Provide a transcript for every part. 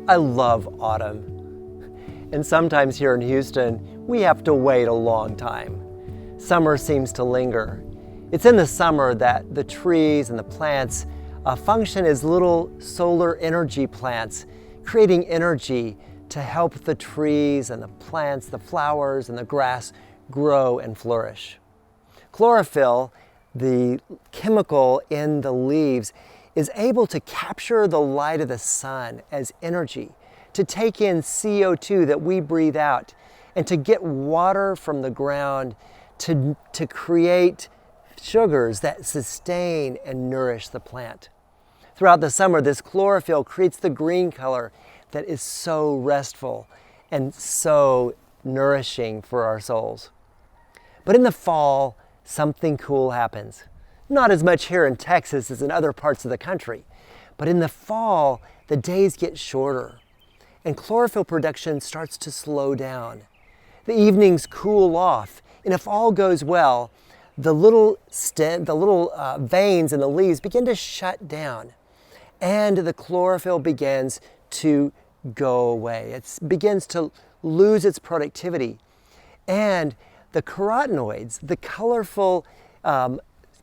I love autumn. And sometimes here in Houston, we have to wait a long time. Summer seems to linger. It's in the summer that the trees and the plants function as little solar energy plants, creating energy to help the trees and the plants, the flowers and the grass grow and flourish. Chlorophyll, the chemical in the leaves, is able to capture the light of the sun as energy, to take in CO2 that we breathe out, and to get water from the ground to create sugars that sustain and nourish the plant. Throughout the summer, this chlorophyll creates the green color that is so restful and so nourishing for our souls. But in the fall, something cool happens. Not as much here in Texas as in other parts of the country, but in the fall, the days get shorter and chlorophyll production starts to slow down. The evenings cool off, and if all goes well, the little veins in the leaves begin to shut down, and the chlorophyll begins to go away. It begins to lose its productivity, and the carotenoids, the colorful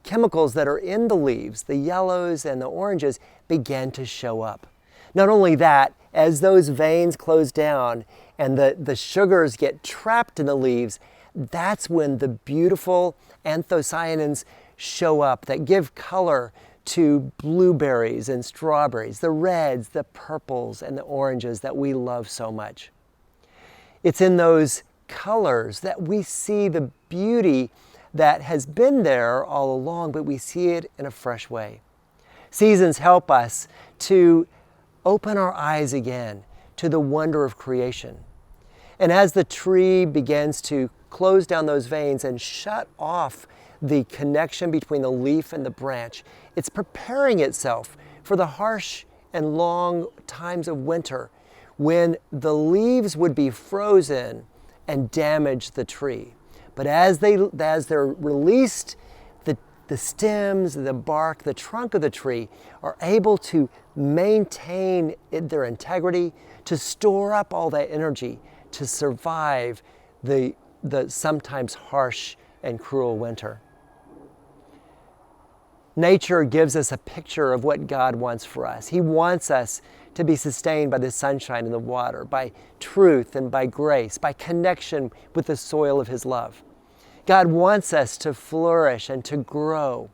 chemicals that are in the leaves, the yellows and the oranges, begin to show up. Not only that, as those veins close down and the sugars get trapped in the leaves, that's when the beautiful anthocyanins show up that give color to blueberries and strawberries, the reds, the purples, and the oranges that we love so much. It's in those colors that we see the beauty that has been there all along, but we see it in a fresh way. Seasons help us to open our eyes again to the wonder of creation. And as the tree begins to close down those veins and shut off the connection between the leaf and the branch, it's preparing itself for the harsh and long times of winter when the leaves would be frozen and damage the tree. But as they're released, the stems, the bark, the trunk of the tree are able to maintain their integrity, to store up all that energy to survive the sometimes harsh and cruel winter. Nature gives us a picture of what God wants for us. He wants us to be sustained by the sunshine and the water, by truth and by grace, by connection with the soil of His love. God wants us to flourish and to grow,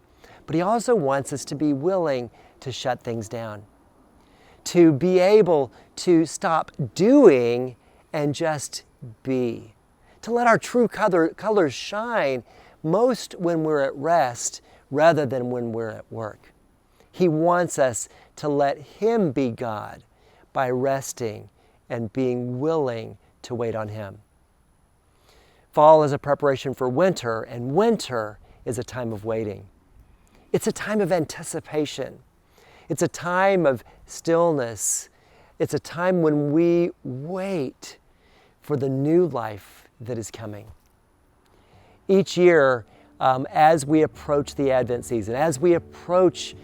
but He also wants us to be willing to shut things down, to be able to stop doing and just be, to let our true colors shine most when we're at rest rather than when we're at work. He wants us to let Him be God by resting and being willing to wait on Him. Fall is a preparation for winter, and winter is a time of waiting. It's a time of anticipation. It's a time of stillness. It's a time when we wait for the new life that is coming. Each year, as we approach the Advent season, as we approach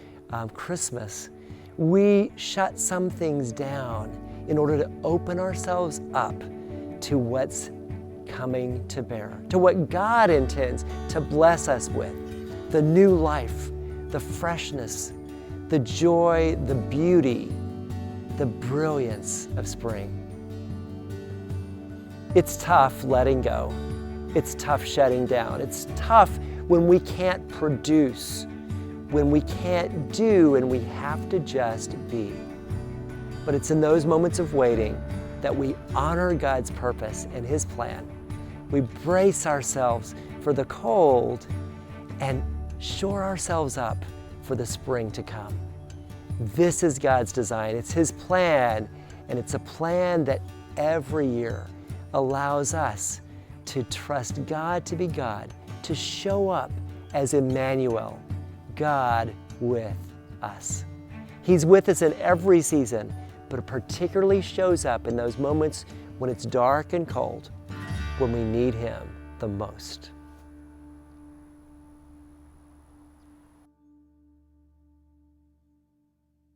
Christmas, we shut some things down in order to open ourselves up to what's coming to bear, to what God intends to bless us with, the new life, the freshness, the joy, the beauty, the brilliance of spring. It's tough letting go. It's tough shutting down. It's tough when we can't produce, when we can't do, and we have to just be. But it's in those moments of waiting that we honor God's purpose and His plan. We brace ourselves for the cold and shore ourselves up for the spring to come. This is God's design. It's His plan, and it's a plan that every year allows us to trust God to be God, to show up as Emmanuel, God with us. He's with us in every season, but it particularly shows up in those moments when it's dark and cold, when we need Him the most.